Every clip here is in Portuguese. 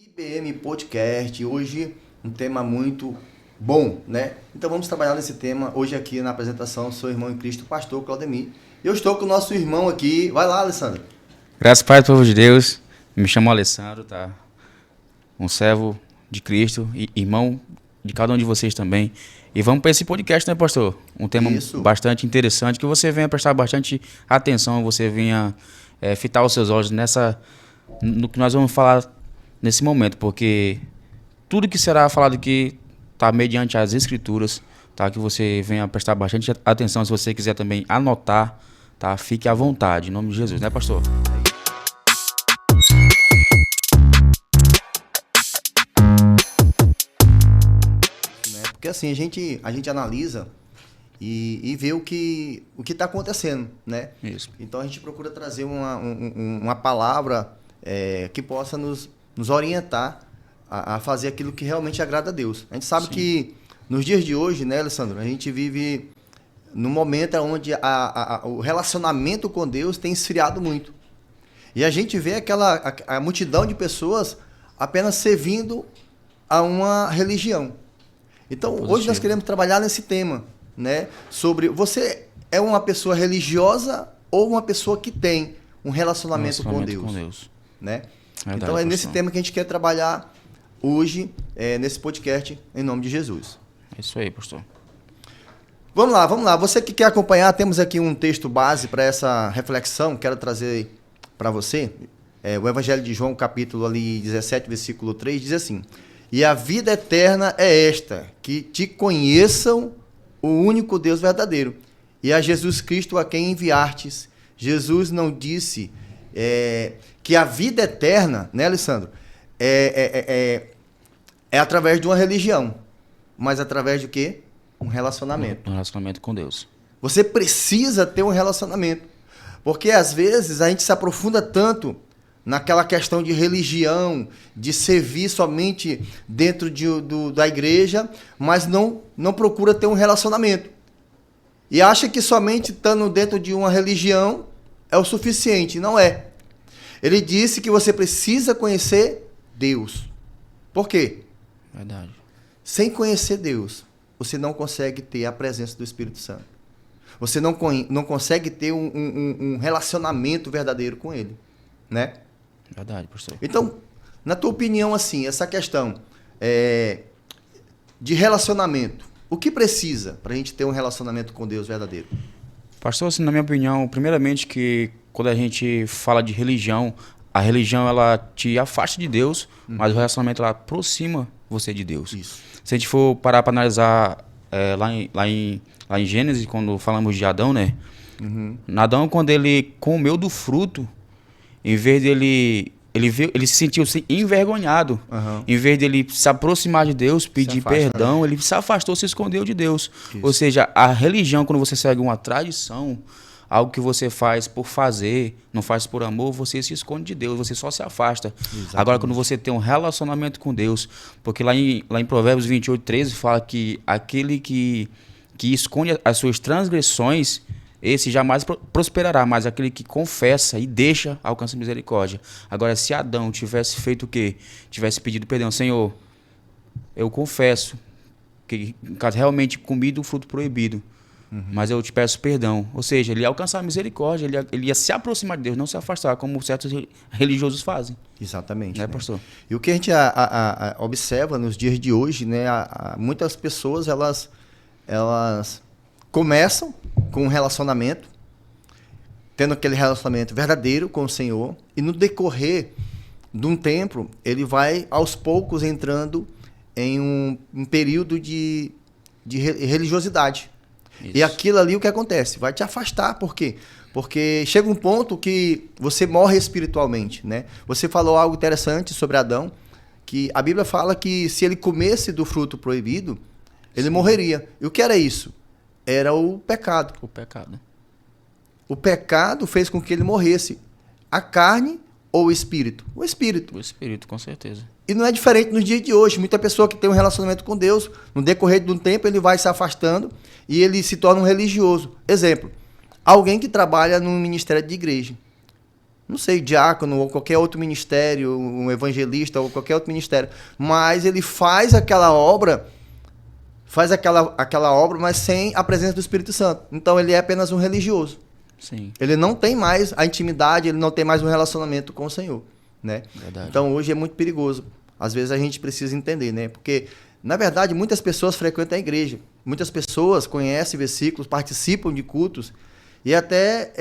IBM Podcast, hoje um tema muito bom, né? Então vamos trabalhar nesse tema hoje aqui na apresentação, sou irmão em Cristo, pastor Claudemir. Eu estou com o nosso irmão aqui, vai lá, Alessandro. Graças ao Pai do povo de Deus, me chamo Alessandro, tá? Um servo de Cristo e irmão de cada um de vocês também. E vamos para esse podcast, né, pastor? Um tema bastante interessante, que você venha prestar bastante atenção, você venha fitar os seus olhos no que nós vamos falar nesse momento, porque tudo que será falado aqui está mediante as Escrituras, tá? Que você venha prestar bastante atenção. Se você quiser também anotar, tá? Fique à vontade, em nome de Jesus, né, pastor? Porque assim, a gente analisa e vê o que está acontecendo, né? Isso. Então a gente procura trazer uma palavra que possa nos orientar a fazer aquilo que realmente agrada a Deus. A gente sabe que nos dias de hoje, né, Alessandro, a gente vive num momento onde o relacionamento com Deus tem esfriado muito. E a gente vê a multidão de pessoas apenas servindo a uma religião. Então, hoje nós queremos trabalhar nesse tema, né? Sobre você é uma pessoa religiosa ou uma pessoa que tem um relacionamento com Deus, né? Verdade, então é nesse tema que a gente quer trabalhar hoje, nesse podcast, em nome de Jesus. É isso aí, pastor. Vamos lá. Você que quer acompanhar, temos aqui um texto base para essa reflexão, quero trazer para você. O Evangelho de João, capítulo ali 17, versículo 3, diz assim: "E a vida eterna é esta, que te conheçam o único Deus verdadeiro, e a Jesus Cristo a quem enviastes." Jesus não disse que a vida eterna, né, Alessandro, é através de uma religião, mas através de quê? Um relacionamento. Um relacionamento com Deus. Você precisa ter um relacionamento, porque às vezes a gente se aprofunda tanto naquela questão de religião, de servir somente dentro da igreja, mas não procura ter um relacionamento. E acha que somente estando dentro de uma religião é o suficiente. Não é. Ele disse que você precisa conhecer Deus. Por quê? Verdade. Sem conhecer Deus, você não consegue ter a presença do Espírito Santo. Você não consegue ter um relacionamento verdadeiro com Ele, né? Verdade, pastor. Então, na tua opinião, assim, essa questão de relacionamento, o que precisa para a gente ter um relacionamento com Deus verdadeiro? Pastor, assim, na minha opinião, primeiramente que quando a gente fala de religião, a religião ela te afasta de Deus, mas o relacionamento ela aproxima você de Deus. Isso. Se a gente for parar para analisar lá em Gênesis, quando falamos de Adão, né? Adão, quando ele comeu do fruto, em vez dele... Ele se sentiu envergonhado. Em vez dele se aproximar de Deus, pedir perdão, ele se afastou, se escondeu de Deus. Isso. Ou seja, a religião, quando você segue uma tradição, algo que você faz por fazer, não faz por amor, você se esconde de Deus, você só se afasta. Exatamente. Agora, quando você tem um relacionamento com Deus, porque lá em Provérbios 28, 13, fala que aquele que esconde as suas transgressões, esse jamais prosperará, mas aquele que confessa e deixa alcança misericórdia. Agora, se Adão tivesse feito o quê? Tivesse pedido perdão: Senhor, eu confesso que realmente comi do fruto proibido, mas eu te peço perdão. Ou seja, ele ia alcançar a misericórdia, ele ia se aproximar de Deus, não se afastar, como certos religiosos fazem. Exatamente. Né, pastor? E o que a gente observa nos dias de hoje, né, muitas pessoas, elas começam com um relacionamento, tendo aquele relacionamento verdadeiro com o Senhor, e no decorrer de um tempo, ele vai aos poucos entrando em um período de religiosidade. Isso. E aquilo ali, o que acontece? Vai te afastar. Por quê? Porque chega um ponto que você morre espiritualmente, né? Você falou algo interessante sobre Adão, que a Bíblia fala que se ele comesse do fruto proibido, ele morreria. E o que era isso? Era o pecado. O pecado. O pecado fez com que ele morresse. A carne ou o espírito? O espírito. O espírito, com certeza. E não é diferente nos dias de hoje. Muita pessoa que tem um relacionamento com Deus, no decorrer de um tempo, ele vai se afastando e ele se torna um religioso. Exemplo, alguém que trabalha num ministério de igreja. não sei, diácono ou qualquer outro ministério, um evangelista ou qualquer outro ministério, mas ele faz aquela obra, mas sem a presença do Espírito Santo. Então ele é apenas um religioso. Sim. Ele não tem mais a intimidade, ele não tem mais um relacionamento com o Senhor, né? Verdade. Então hoje é muito perigoso. Às vezes a gente precisa entender, né? Porque, na verdade, muitas pessoas frequentam a igreja. Muitas pessoas conhecem versículos, participam de cultos e até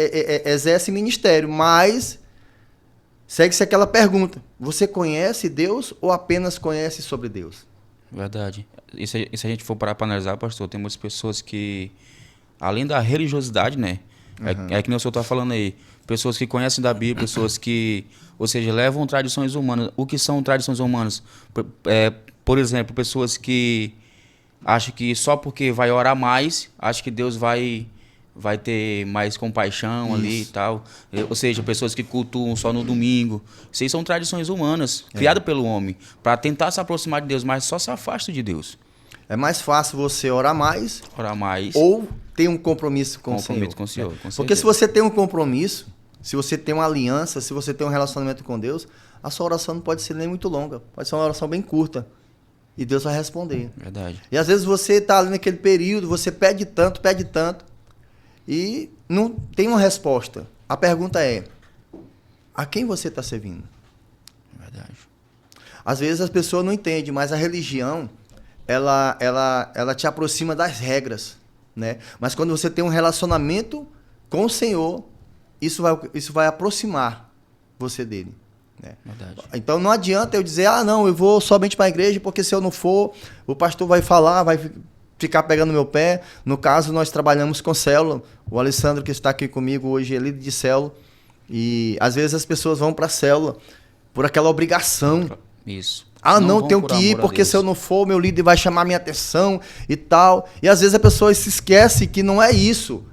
exercem ministério, mas segue-se aquela pergunta: você conhece Deus ou apenas conhece sobre Deus? Verdade. E se a gente for parar para analisar, pastor, tem muitas pessoas que, além da religiosidade, né? É que nem o senhor está falando aí. Pessoas que conhecem da Bíblia, pessoas que, ou seja, levam tradições humanas. O que são tradições humanas? Por exemplo, pessoas que acham que só porque vai orar mais, acham que Deus vai ter mais compaixão ali e tal. Ou seja, pessoas que cultuam só no domingo. Isso aí são tradições humanas, criadas pelo homem, para tentar se aproximar de Deus, mas só se afasta de Deus. É mais fácil você orar mais ou ter um compromisso com o Senhor. Com o Senhor, com Porque certeza. se você tem um compromisso, se você tem uma aliança, se você tem um relacionamento com Deus, a sua oração não pode ser nem muito longa. Pode ser uma oração bem curta. E Deus vai responder. Verdade. E às vezes você está ali naquele período, você pede tanto, e não tem uma resposta. A pergunta é: a quem você está servindo? Verdade. Às vezes as pessoas não entendem, mas a religião, ela te aproxima das regras, né? Mas quando você tem um relacionamento com o Senhor, isso vai aproximar você dele, né? Verdade. Então não adianta eu dizer: não, eu vou somente para a igreja, porque se eu não for, o pastor vai falar, vai ficar pegando meu pé. No caso, nós trabalhamos com célula. O Alessandro, que está aqui comigo hoje, é líder de célula. E às vezes as pessoas vão para a célula por aquela obrigação. Isso. Não, tenho que ir, porque se eu não for, meu líder vai chamar minha atenção e tal. E às vezes a pessoa se esquece que não é isso.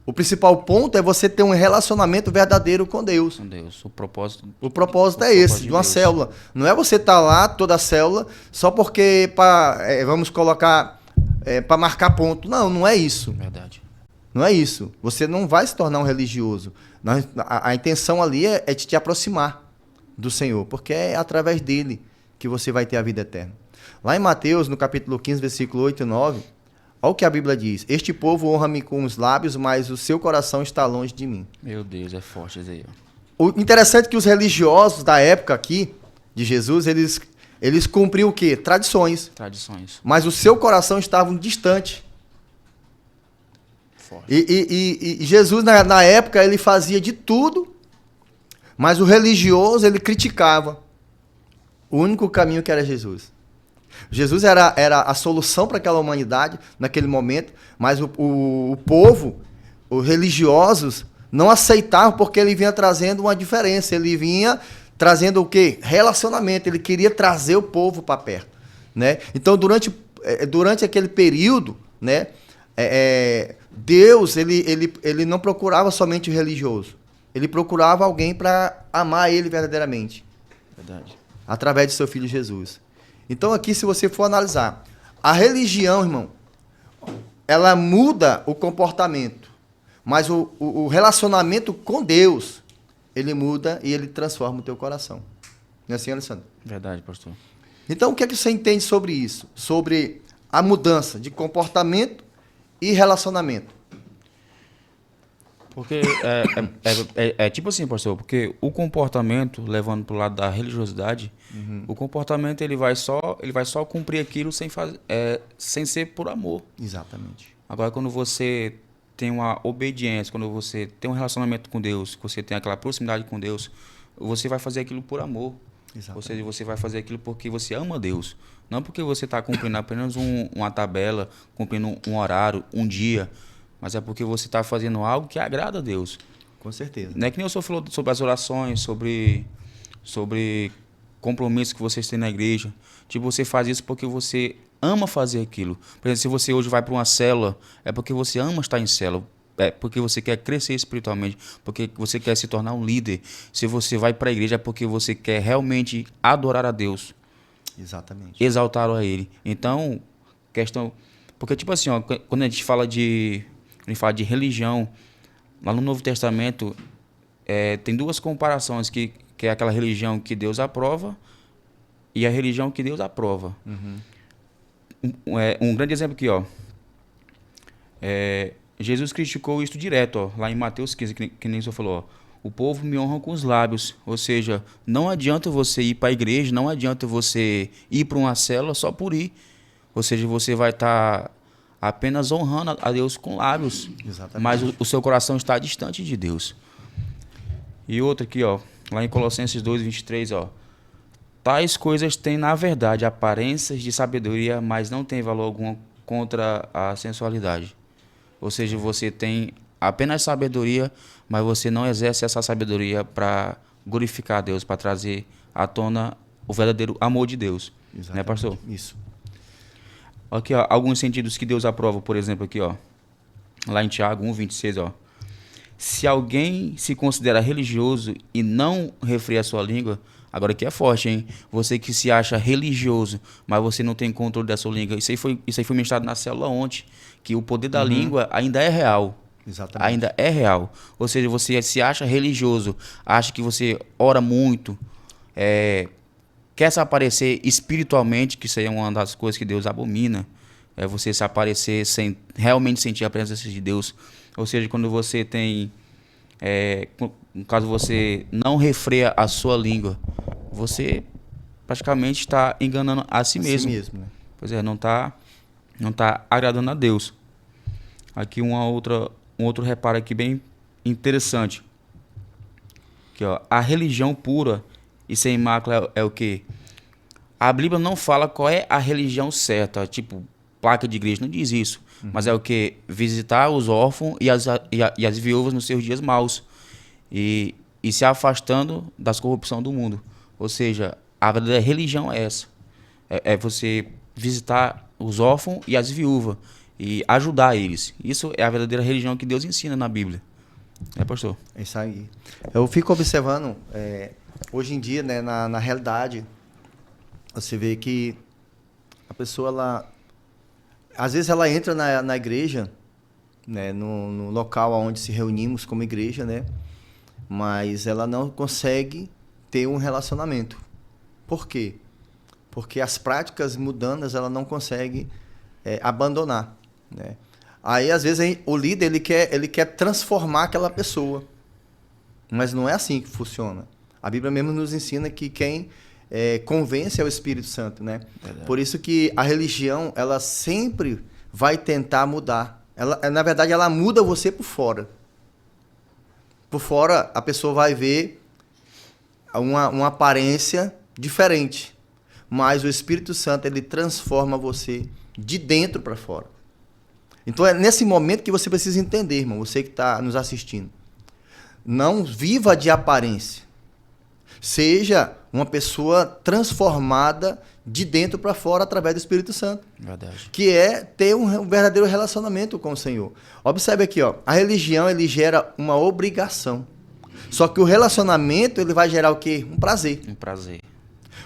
O principal ponto é você ter um relacionamento verdadeiro com Deus. Com Deus. O propósito é esse, de uma célula. Não é você estar lá, toda a célula, só porque, vamos colocar, para marcar ponto. Não é isso. Verdade. Não é isso. Você não vai se tornar um religioso. A intenção ali é te aproximar do Senhor, porque é através dele que você vai ter a vida eterna. Lá em Mateus, no capítulo 15, versículo 8 e 9, olha o que a Bíblia diz: este povo honra-me com os lábios, mas o seu coração está longe de mim. Meu Deus, é forte isso aí. O interessante é que os religiosos da época aqui, de Jesus, eles cumpriam o quê? Tradições. Mas o seu coração estava distante. Forte. E Jesus, na época, ele fazia de tudo, mas o religioso, ele criticava o único caminho que era Jesus. Jesus era a solução para aquela humanidade naquele momento, mas o povo, os religiosos, não aceitavam, porque ele vinha trazendo uma diferença. Ele vinha trazendo o quê? Relacionamento. Ele queria trazer o povo para perto, né? Então, durante aquele período, né, Deus ele não procurava somente o religioso. Ele procurava alguém para amar ele verdadeiramente. Verdade. Através de seu filho Jesus. Então aqui, se você for analisar, a religião, irmão, ela muda o comportamento, mas o relacionamento com Deus, ele muda e ele transforma o teu coração. Não é assim, Alessandro? Verdade, pastor. Então o que é que você entende sobre isso? Sobre a mudança de comportamento e relacionamento. Porque é tipo assim, pastor, porque o comportamento, levando para o lado da religiosidade, o comportamento ele vai só cumprir aquilo sem ser por amor. Exatamente. Agora, quando você tem uma obediência, quando você tem um relacionamento com Deus, que você tem aquela proximidade com Deus, você vai fazer aquilo por amor. Ou seja, você vai fazer aquilo porque você ama Deus. Não porque você está cumprindo apenas uma tabela, cumprindo um horário, um dia, mas é porque você está fazendo algo que agrada a Deus. Com certeza. Não é que nem o senhor falou sobre as orações, sobre compromissos que vocês têm na igreja. Tipo, você faz isso porque você ama fazer aquilo. Por exemplo, se você hoje vai para uma célula, é porque você ama estar em célula. É porque você quer crescer espiritualmente, porque você quer se tornar um líder. Se você vai para a igreja, é porque você quer realmente adorar a Deus. Exatamente. Exaltar a Ele. Então, questão... Porque, tipo assim, ó, quando a gente fala de religião, lá no Novo Testamento, tem duas comparações, que é aquela religião que Deus aprova e a religião que Deus aprova. Um grande exemplo aqui, ó. Jesus criticou isso direto, ó, lá em Mateus 15, que nem o senhor falou, ó. O povo me honra com os lábios. Ou seja, não adianta você ir para a igreja, não adianta você ir para uma célula só por ir. Ou seja, você vai estar apenas honrando a Deus com lábios. Exatamente. Mas o seu coração está distante de Deus. E outra aqui, ó, lá em Colossenses 2:23, ó. Tais coisas têm, na verdade, aparências de sabedoria, mas não tem valor algum contra a sensualidade. Ou seja, você tem apenas sabedoria, mas você não exerce essa sabedoria para glorificar a Deus, para trazer à tona o verdadeiro amor de Deus. Exatamente. Né, pastor? Isso. Aqui, ó, alguns sentidos que Deus aprova, por exemplo, aqui, ó, lá em Tiago 1:26, ó. Se alguém se considera religioso e não refreia a sua língua, agora aqui é forte, hein? Você que se acha religioso, mas você não tem controle da sua língua. Isso aí foi ministrado na célula ontem, que o poder da língua ainda é real. Exatamente. Ainda é real. Ou seja, você se acha religioso, acha que você ora muito, quer se aparecer espiritualmente, que isso aí é uma das coisas que Deus abomina. É você se aparecer sem realmente sentir a presença de Deus. Ou seja, quando você tem... no caso, você não refreia a sua língua, você praticamente está enganando a si mesmo. Si mesmo, né? Pois é, não tá agradando a Deus. Aqui um outro reparo aqui bem interessante. Aqui, ó, a religião pura e sem mácula é o quê? A Bíblia não fala qual é a religião certa, tipo placa de igreja, não diz isso. Mas é o quê? Visitar os órfãos e as viúvas nos seus dias maus. E se afastando das corrupção do mundo. Ou seja, a verdadeira religião é essa. É você visitar os órfãos e as viúvas e ajudar eles. Isso é a verdadeira religião que Deus ensina na Bíblia. É, pastor? É isso aí. Eu fico observando, hoje em dia, né, na realidade, você vê que a pessoa, às vezes ela entra na igreja, né, no local onde se reunimos como igreja, né, mas ela não consegue ter um relacionamento. Por quê? Porque as práticas mundanas ela não consegue abandonar, né? Aí, às vezes, o líder ele quer transformar aquela pessoa, mas não é assim que funciona. A Bíblia mesmo nos ensina que quem convence é o Espírito Santo, né? Por isso que a religião ela sempre vai tentar mudar. Na verdade, ela muda você por fora. Por fora, a pessoa vai ver uma aparência diferente. Mas o Espírito Santo, ele transforma você de dentro para fora. Então, é nesse momento que você precisa entender, irmão, você que está nos assistindo. Não viva de aparência. Seja uma pessoa transformada de dentro para fora através do Espírito Santo. Verdade. Que é ter um verdadeiro relacionamento com o Senhor. Observe aqui, ó, a religião ele gera uma obrigação. Só que o relacionamento ele vai gerar o quê? Um prazer. Um prazer.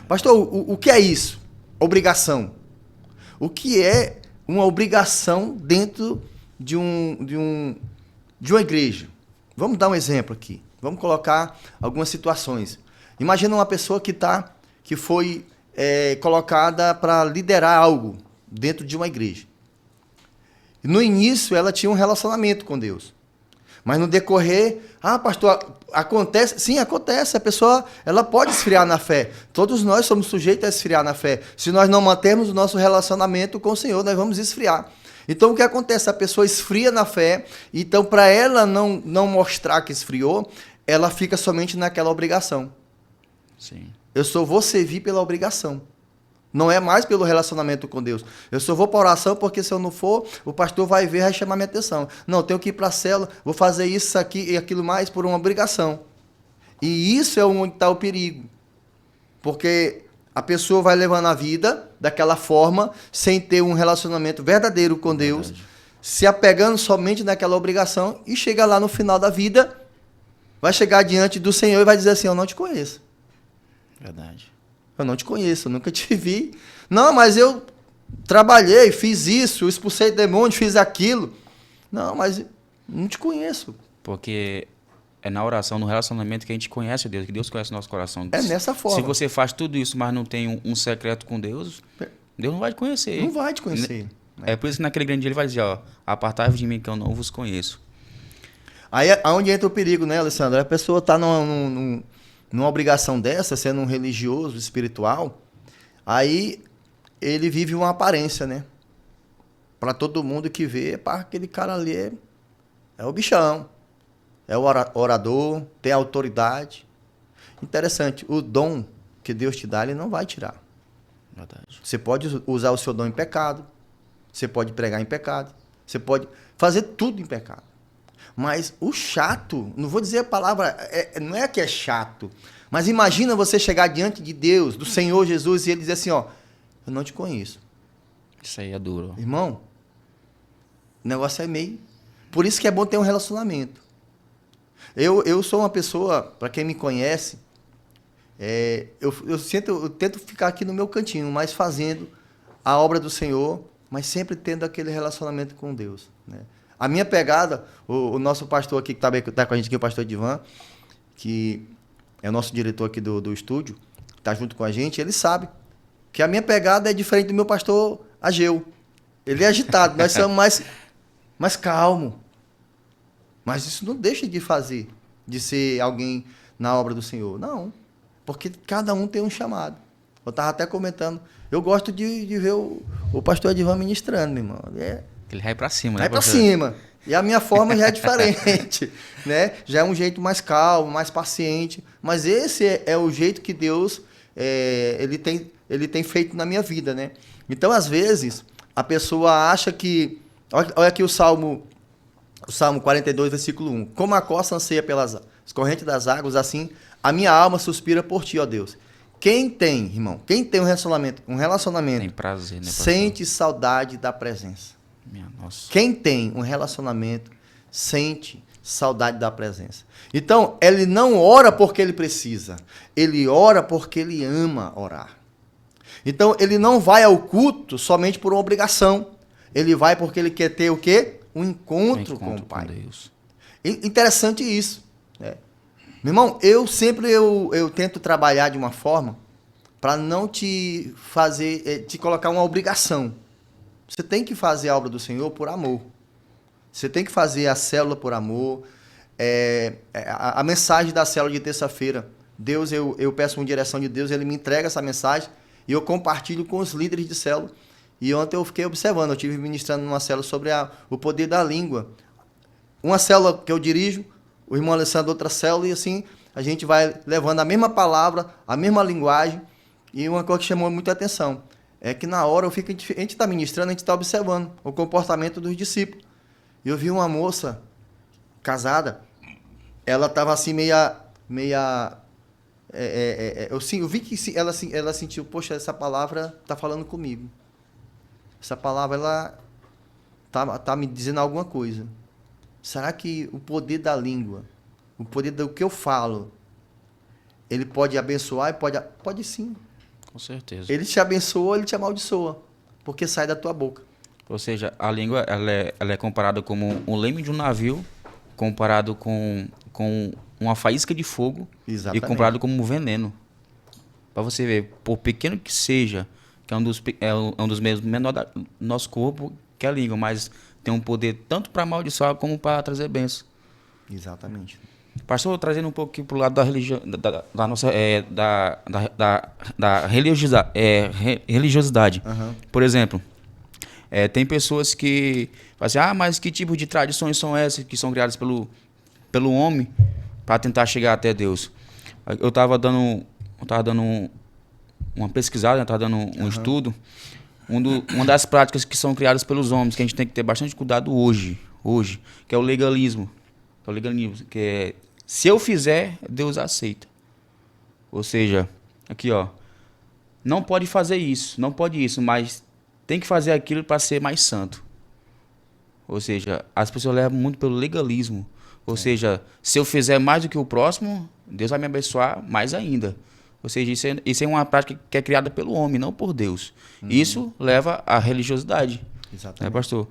Pastor, o que é isso? Obrigação. O que é uma obrigação dentro de uma igreja? Vamos dar um exemplo aqui. Vamos colocar algumas situações. Imagina uma pessoa que foi colocada para liderar algo dentro de uma igreja. No início, ela tinha um relacionamento com Deus. Mas no decorrer, pastor, acontece? Sim, acontece. A pessoa ela pode esfriar na fé. Todos nós somos sujeitos a esfriar na fé. Se nós não mantermos o nosso relacionamento com o Senhor, nós vamos esfriar. Então, o que acontece? A pessoa esfria na fé. Então, para ela não mostrar que esfriou, ela fica somente naquela obrigação. Sim. Eu só vou servir pela obrigação. Não é mais pelo relacionamento com Deus. Eu só vou para oração porque se eu não for, o pastor vai ver e vai chamar minha atenção. Não, eu tenho que ir para a célula, vou fazer isso aqui e aquilo mais por uma obrigação. E isso é onde está o perigo. Porque a pessoa vai levando a vida daquela forma, sem ter um relacionamento verdadeiro com Deus, se apegando somente naquela obrigação e chega lá no final da vida, vai chegar diante do Senhor e vai dizer assim, eu não te conheço. Verdade. Eu não te conheço, eu nunca te vi. Não, mas eu trabalhei, fiz isso, expulsei demônio, fiz aquilo. Não, mas não te conheço. Porque é na oração, no relacionamento que a gente conhece a Deus, que Deus conhece o nosso coração. É nessa forma. Se você faz tudo isso, mas não tem um secreto com Deus, Deus não vai te conhecer. Não vai te conhecer. É por isso que naquele grande dia ele vai dizer, ó, apartai-vos de mim que eu não vos conheço. Aí é onde entra o perigo, né, Alessandro? A pessoa está numa obrigação dessa, sendo um religioso, espiritual, aí ele vive uma aparência, né? Para todo mundo que vê, pá, aquele cara ali é o bichão, é o orador, tem autoridade. Interessante, o dom que Deus te dá, ele não vai tirar. Verdade. Você pode usar o seu dom em pecado, você pode pregar em pecado, você pode fazer tudo em pecado. Mas o chato, não vou dizer a palavra, não é que é chato, mas imagina você chegar diante de Deus, do Senhor Jesus, e ele dizer assim, ó, eu não te conheço. Isso aí é duro. Irmão, o negócio é meio... Por isso que é bom ter um relacionamento. Eu sou uma pessoa, para quem me conhece, eu tento ficar aqui no meu cantinho, mas fazendo a obra do Senhor, mas sempre tendo aquele relacionamento com Deus, né? A minha pegada, o nosso pastor aqui, que está com a gente aqui, o pastor Edivan, que é o nosso diretor aqui do estúdio, está junto com a gente, ele sabe que a minha pegada é diferente do meu pastor Ageu. Ele é agitado, nós somos mais calmo. Mas isso não deixa de ser alguém na obra do Senhor. Não, porque cada um tem um chamado. Eu estava até comentando, eu gosto de ver o pastor Edivan ministrando, meu irmão. Ele vai pra cima, né? Vai pra cima. E a minha forma já é diferente, né? Já é um jeito mais calmo, mais paciente. Mas esse é o jeito que Deus ele tem feito na minha vida, né? Então, às vezes, a pessoa acha que... Olha aqui o Salmo 42, versículo 1. Como a costa anseia pelas correntes das águas, assim a minha alma suspira por ti, ó Deus. Quem tem, irmão, um relacionamento tem prazer, né, sente saudade da presença. Minha nossa. Quem tem um relacionamento sente saudade da presença. Então, ele não ora porque ele precisa. Ele ora porque ele ama orar. Então, ele não vai ao culto somente por uma obrigação. Ele vai porque ele quer ter o quê? Um encontro com o Pai. Deus. Interessante isso, né? Meu irmão, eu tento trabalhar de uma forma para não te colocar uma obrigação. Você tem que fazer a obra do Senhor por amor. Você tem que fazer a célula por amor. A mensagem da célula de terça-feira, Deus, eu peço uma direção de Deus, ele me entrega essa mensagem e eu compartilho com os líderes de célula. E ontem eu fiquei observando, eu estive ministrando numa célula sobre o poder da língua. Uma célula que eu dirijo, o irmão Alessandro outra célula, e assim a gente vai levando a mesma palavra, a mesma linguagem. E uma coisa que chamou muita atenção é que na hora a gente está ministrando, a gente está observando o comportamento dos discípulos. E eu vi uma moça casada, ela estava assim eu vi que ela sentiu, poxa, essa palavra está falando comigo. Essa palavra, ela tá me dizendo alguma coisa. Será que o poder da língua, o poder do que eu falo, ele pode abençoar? Pode sim. Com certeza. Ele te abençoa, ele te amaldiçoa, porque sai da tua boca. Ou seja, a língua ela é comparada como um leme de um navio, comparado com uma faísca de fogo. Exatamente. E comparado como um veneno. Para você ver, por pequeno que seja, que é um dos meios menores do nosso corpo, que é a língua, mas tem um poder tanto para amaldiçoar como para trazer bênção. Exatamente. Pastor, trazendo um pouco para o lado da religião, da nossa da religiosidade. Uhum. Por exemplo, tem pessoas que falam assim, mas que tipo de tradições são essas que são criadas pelo homem para tentar chegar até Deus? Eu estava dando uma pesquisada, estava dando um estudo. Uma das práticas que são criadas pelos homens, que a gente tem que ter bastante cuidado hoje, que é o legalismo. Que é, se eu fizer, Deus aceita. Ou seja, aqui ó, não pode fazer isso, mas tem que fazer aquilo para ser mais santo. Ou seja, as pessoas levam muito pelo legalismo. Ou seja, se eu fizer mais do que o próximo, Deus vai me abençoar mais ainda. Ou seja, isso é uma prática que é criada pelo homem, não por Deus. Isso leva à religiosidade. Exatamente. Pastor?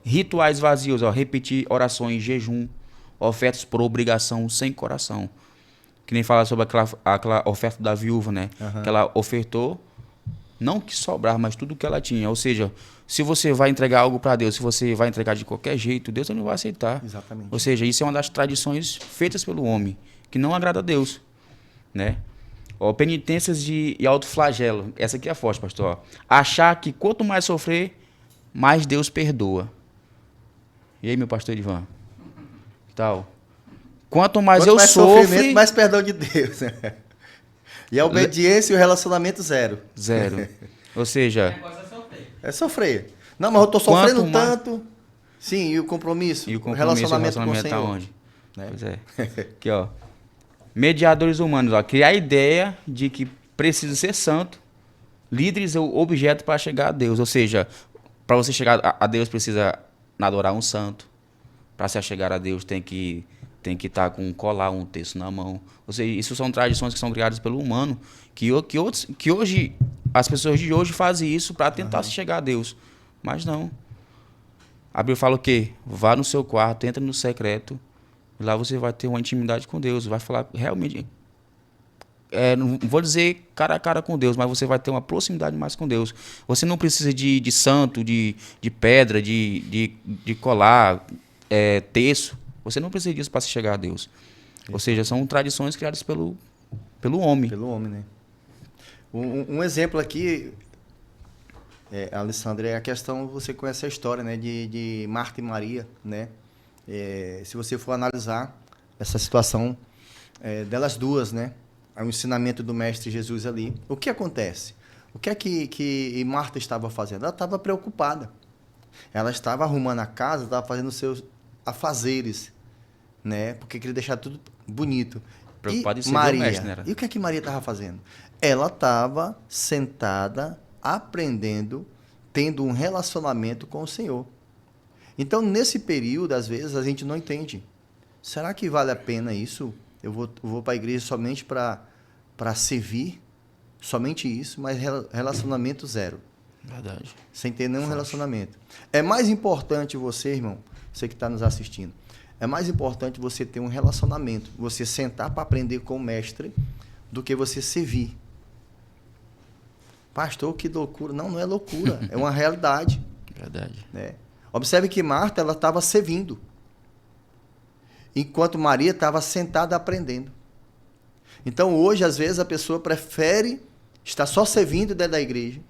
Rituais vazios, repetir orações, jejum. ofertas por obrigação sem coração. Que nem fala sobre aquela oferta da viúva, né? Que ela ofertou, não que sobrar, mas tudo que ela tinha. Ou seja, se você vai entregar algo para Deus, se você vai entregar de qualquer jeito, Deus não vai aceitar. Exatamente. Ou seja, isso é uma das tradições feitas pelo homem, que não agrada a Deus, né? Ó, penitências e autoflagelo. Essa aqui é forte, pastor. Ó. Achar que quanto mais sofrer, mais Deus perdoa. E aí, meu pastor Ivan? Que tal? Quanto mais eu sofro, sofrimento, mais perdão de Deus. E a obediência e o relacionamento zero. Zero. Ou seja... É sofrer. Não, mas eu tô sofrendo tanto. Sim, e o compromisso? E o relacionamento com o Senhor. Tá onde? Né? Pois é. Aqui, ó. Mediadores humanos. Ó. Criar a ideia de que precisa ser santo. Líderes ou objeto para chegar a Deus. Ou seja, para você chegar a Deus, precisa adorar um santo. Para se chegar a Deus, tem que estar com um colar, um texto na mão. Ou seja, isso são tradições que são criadas pelo humano, que hoje, as pessoas de hoje fazem isso para tentar se chegar a Deus. Mas não. A Bíblia fala o quê? Vá no seu quarto, entra no secreto, e lá você vai ter uma intimidade com Deus, vai falar realmente... não vou dizer cara a cara com Deus, mas você vai ter uma proximidade mais com Deus. Você não precisa de santo, de pedra, de colar, terço. Você não precisa disso para se chegar a Deus. Ou seja, são tradições criadas pelo homem. Pelo homem, né? Um exemplo aqui, Alessandro, é a questão, você conhece a história, né, de Marta e Maria, né? Se você for analisar essa situação delas duas, né? O ensinamento do Mestre Jesus ali. O que acontece? O que é que Marta estava fazendo? Ela estava preocupada. Ela estava arrumando a casa, estava fazendo seus afazeres, né? Porque queria deixar tudo bonito. Preocupada em ser Maria, mestre, né? E o que é que Maria estava fazendo? Ela estava sentada, aprendendo, tendo um relacionamento com o Senhor. Então, nesse período, às vezes, a gente não entende. Será que vale a pena isso? Eu vou para a igreja somente para servir? Somente isso, mas relacionamento zero. Verdade. Sem ter nenhum relacionamento. É mais importante você, irmão, você que está nos assistindo, é mais importante você ter um relacionamento, você sentar para aprender com o mestre, do que você servir. Pastor, que loucura. Não é loucura, é uma realidade. Verdade. Né? Observe que Marta, ela estava servindo, enquanto Maria estava sentada aprendendo. Então, hoje, às vezes, a pessoa prefere estar só servindo dentro da igreja,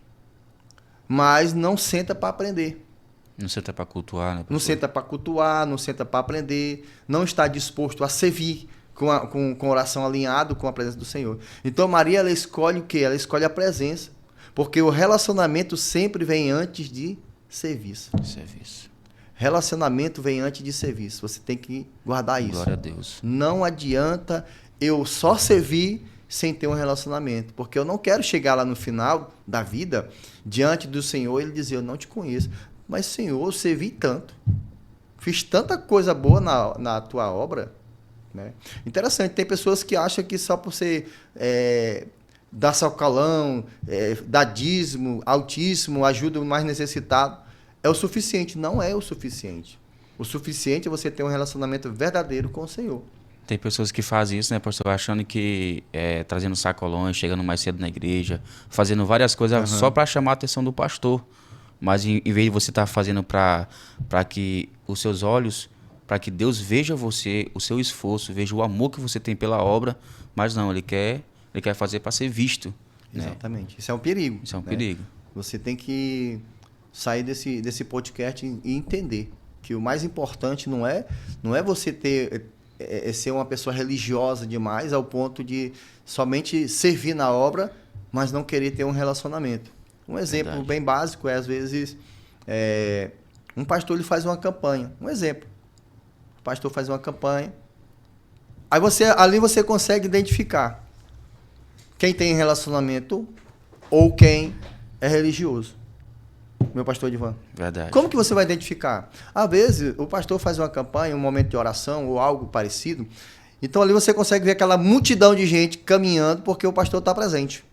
mas não senta para aprender. Não senta para cultuar, né? Não senta para cultuar, não senta para aprender, não está disposto a servir com oração alinhado com a presença do Senhor. Então, Maria, ela escolhe o quê? Ela escolhe a presença, porque o relacionamento sempre vem antes de serviço. Relacionamento vem antes de serviço. Você tem que guardar isso. Glória a Deus. Não adianta eu só servir sem ter um relacionamento, porque eu não quero chegar lá no final da vida, diante do Senhor, e ele dizer, eu não te conheço. Mas, Senhor, eu servi tanto. Fiz tanta coisa boa na tua obra. Né? Interessante, tem pessoas que acham que só por você dar sacolão, dar dízimo, altíssimo, ajuda o mais necessitado, é o suficiente. Não é o suficiente. O suficiente é você ter um relacionamento verdadeiro com o Senhor. Tem pessoas que fazem isso, né, pastor? Achando que trazendo sacolões, chegando mais cedo na igreja, fazendo várias coisas só para chamar a atenção do pastor. Mas em vez de você estar fazendo para que os seus olhos, para que Deus veja você, o seu esforço, veja o amor que você tem pela obra, mas não, ele quer fazer para ser visto. Exatamente. Né? Isso é um perigo. Isso é um perigo. Você tem que sair desse podcast e entender que o mais importante não é você ser uma pessoa religiosa demais ao ponto de somente servir na obra, mas não querer ter um relacionamento. Um exemplo bem básico às vezes, um pastor ele faz uma campanha. Um exemplo. O pastor faz uma campanha. Aí ali você consegue identificar quem tem relacionamento ou quem é religioso. Meu pastor Edivan. Verdade. Como que você vai identificar? Às vezes, o pastor faz uma campanha, um momento de oração ou algo parecido. Então, ali você consegue ver aquela multidão de gente caminhando porque o pastor está presente.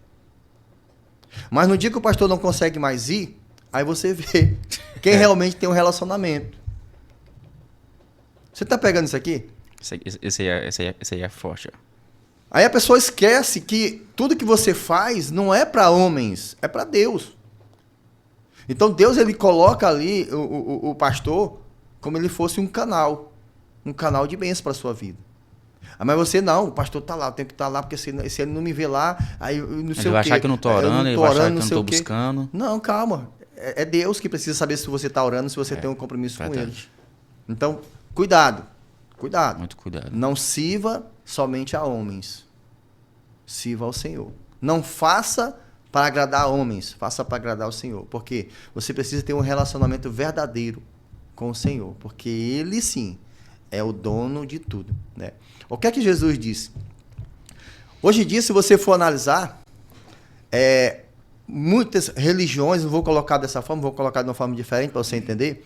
Mas no dia que o pastor não consegue mais ir, aí você vê quem realmente tem um relacionamento. Você está pegando isso aqui? Esse aí é forte. Ó. Aí a pessoa esquece que tudo que você faz não é para homens, é para Deus. Então Deus ele coloca ali o pastor como ele fosse um canal de bênção para sua vida. Mas você não, o pastor tá lá, eu tenho que estar lá, porque se ele não me vê lá, aí eu não sei o quê. Ele vai achar que eu não tô orando, ele vai achar que eu não tô buscando. Não, calma. É Deus que precisa saber se você tá orando, se você tem um compromisso com ele. Então, cuidado. Muito cuidado. Não sirva somente a homens. Sirva ao Senhor. Não faça para agradar homens, faça para agradar o Senhor. Porque você precisa ter um relacionamento verdadeiro com o Senhor. Porque Ele, sim, é o dono de tudo, né? O que é que Jesus disse? Hoje em dia, se você for analisar, muitas religiões, não vou colocar dessa forma, vou colocar de uma forma diferente para você entender.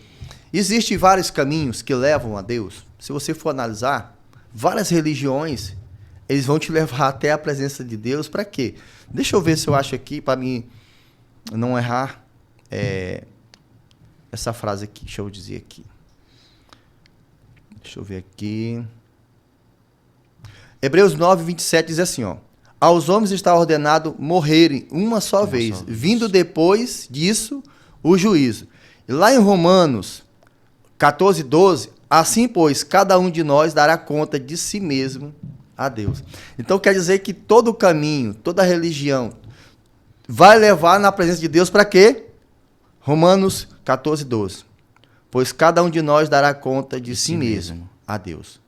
Existem vários caminhos que levam a Deus. Se você for analisar, várias religiões, eles vão te levar até a presença de Deus. Para quê? Deixa eu ver se eu acho aqui, para mim não errar essa frase aqui. Deixa eu dizer aqui. Deixa eu ver aqui. Hebreus 9, 27 diz assim, ó. Aos homens está ordenado morrerem uma só vez, vindo depois disso o juízo. E lá em Romanos 14, 12, assim, pois, cada um de nós dará conta de si mesmo a Deus. Então, quer dizer que todo o caminho, toda a religião vai levar na presença de Deus para quê? Romanos 14, 12. Pois cada um de nós dará conta de si mesmo a Deus.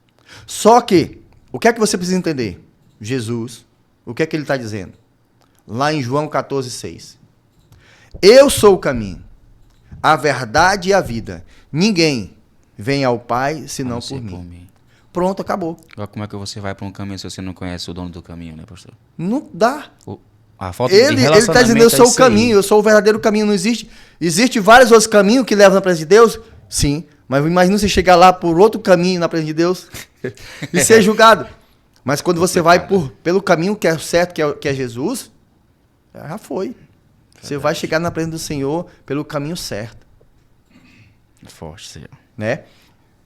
Só que, o que é que você precisa entender? Jesus, o que é que ele está dizendo? Lá em João 14, 6. Eu sou o caminho, a verdade e a vida. Ninguém vem ao Pai senão por mim. Pronto, acabou. Agora, como é que você vai para um caminho se você não conhece o dono do caminho, né, pastor? Não dá. A falta de relacionamento ele está dizendo, eu sou o caminho, eu sou o verdadeiro caminho. Não existe. Existem vários outros caminhos que levam na presença de Deus? Sim. Mas imagina você chegar lá por outro caminho na presença de Deus e ser julgado. Mas quando você vai pelo caminho que é certo, que é Jesus, já foi. Verdade. Você vai chegar na presença do Senhor pelo caminho certo. Forte, Senhor. Né?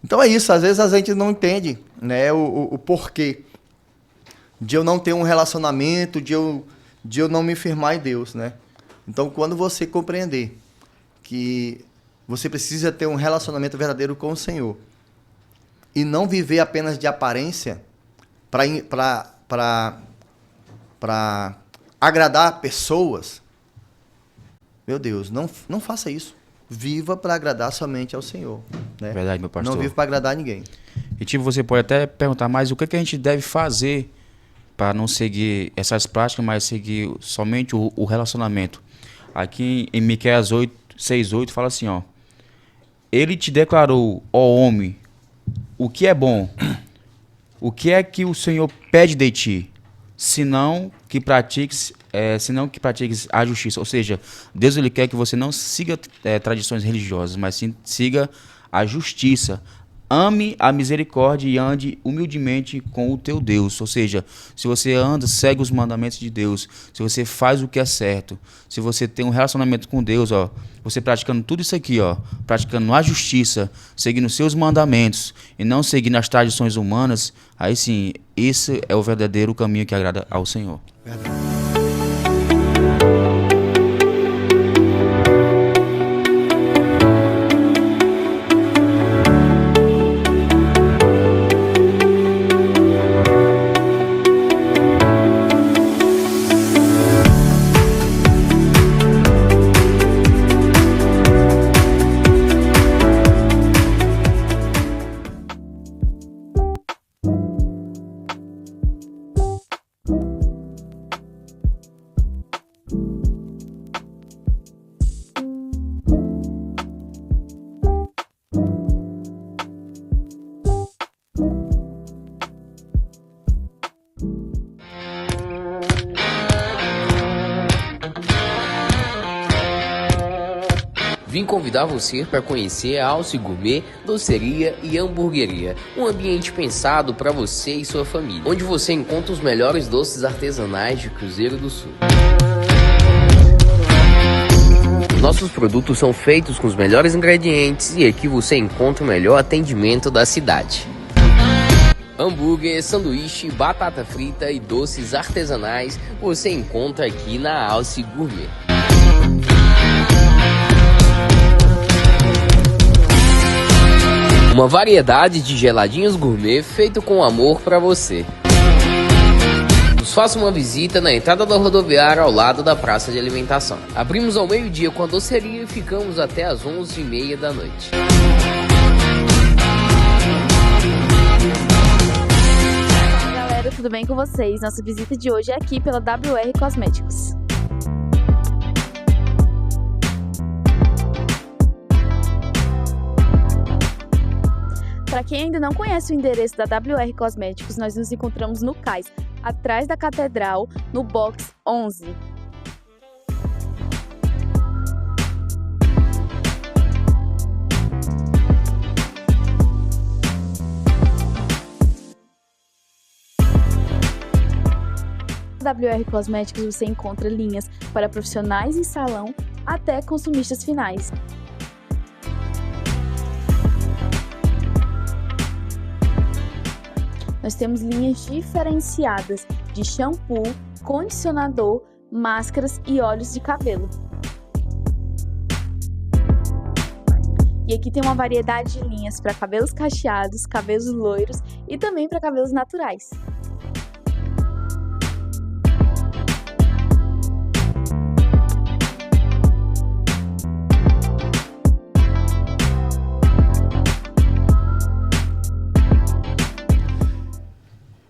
Então é isso. Às vezes a gente não entende, né, o porquê de eu não ter um relacionamento, de eu não me firmar em Deus, né? Então, quando você compreender que você precisa ter um relacionamento verdadeiro com o Senhor e não viver apenas de aparência para agradar pessoas, meu Deus, não faça isso. Viva para agradar somente ao Senhor, né? Verdade, meu pastor. Não viva para agradar ninguém. E tipo, você pode até perguntar, mas o que a gente deve fazer para não seguir essas práticas, mas seguir somente o relacionamento? Aqui em Miqueias 6:8 fala assim, ó. Ele te declarou, ó homem, o que é bom, o que é que o Senhor pede de ti, senão que pratiques a justiça. Ou seja, Deus ele quer que você não siga tradições religiosas, mas sim siga a justiça. Ame a misericórdia e ande humildemente com o teu Deus. Ou seja, se você segue os mandamentos de Deus, se você faz o que é certo, se você tem um relacionamento com Deus, ó, você praticando tudo isso aqui, ó, praticando a justiça, seguindo os seus mandamentos e não seguindo as tradições humanas, aí sim, esse é o verdadeiro caminho que agrada ao Senhor. Verdade. Vim convidar você para conhecer a Alce Gourmet, Doceria e Hamburgueria, um ambiente pensado para você e sua família, onde você encontra os melhores doces artesanais de Cruzeiro do Sul. Nossos produtos são feitos com os melhores ingredientes e aqui você encontra o melhor atendimento da cidade. Hambúrguer, sanduíche, batata frita e doces artesanais você encontra aqui na Alce Gourmet. Uma variedade de geladinhos gourmet feito com amor para você. Nos faça uma visita na entrada da rodoviária ao lado da praça de alimentação. Abrimos ao meio-dia com a doceria e ficamos até às 11h30 da noite. Olá galera, tudo bem com vocês? Nossa visita de hoje é aqui pela WR Cosméticos. Para quem ainda não conhece o endereço da WR Cosméticos, nós nos encontramos no Cais, atrás da Catedral, no box 11. Na WR Cosméticos você encontra linhas para profissionais em salão até consumistas finais. Nós temos linhas diferenciadas de shampoo, condicionador, máscaras e óleos de cabelo. E aqui tem uma variedade de linhas para cabelos cacheados, cabelos loiros e também para cabelos naturais.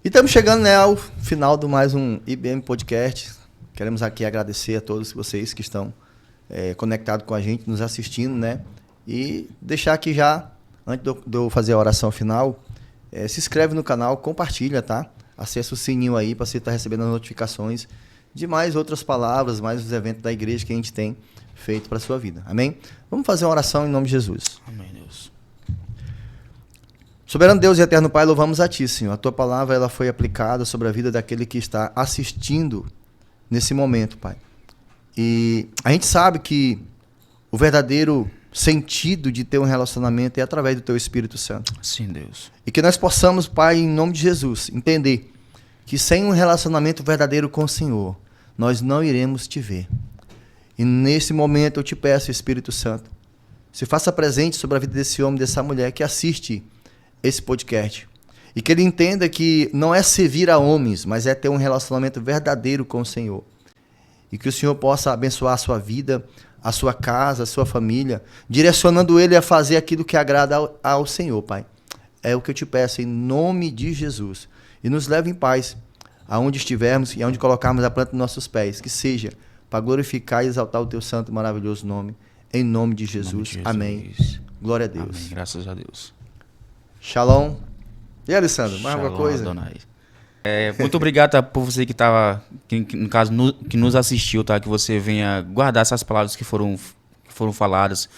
E estamos chegando, né, ao final de mais um IBM Podcast. Queremos aqui agradecer a todos vocês que estão conectados com a gente, nos assistindo, né? E deixar aqui já, antes de eu fazer a oração final, se inscreve no canal, compartilha, tá? Acessa o sininho aí para você estar recebendo as notificações de mais outras palavras, mais os eventos da igreja que a gente tem feito para a sua vida. Amém? Vamos fazer uma oração em nome de Jesus. Amém, Deus. Soberano Deus e eterno Pai, louvamos a Ti, Senhor. A Tua palavra ela foi aplicada sobre a vida daquele que está assistindo nesse momento, Pai. E a gente sabe que o verdadeiro sentido de ter um relacionamento é através do Teu Espírito Santo. Sim, Deus. E que nós possamos, Pai, em nome de Jesus, entender que sem um relacionamento verdadeiro com o Senhor, nós não iremos Te ver. E nesse momento eu te peço, Espírito Santo, se faça presente sobre a vida desse homem, dessa mulher que assiste esse podcast. E que ele entenda que não é servir a homens, mas é ter um relacionamento verdadeiro com o Senhor. E que o Senhor possa abençoar a sua vida, a sua casa, a sua família, direcionando ele a fazer aquilo que agrada ao Senhor, Pai. É o que eu te peço em nome de Jesus. E nos leve em paz, aonde estivermos e aonde colocarmos a planta dos nossos pés. Que seja para glorificar e exaltar o teu santo e maravilhoso nome. Em nome de Jesus. Amém. Glória a Deus. Amém. Graças a Deus. Shalom. E Alessandro, mais Shalom, alguma coisa? Adonai. Muito obrigado, tá, por você que no caso, que nos assistiu, tá? Que você venha guardar essas palavras que foram faladas.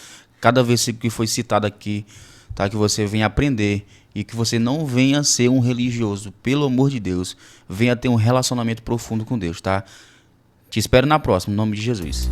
Cada vez que foi citado aqui, tá? Que você venha aprender e que você não venha ser um religioso, pelo amor de Deus. Venha ter um relacionamento profundo com Deus, tá? Te espero na próxima, em nome de Jesus.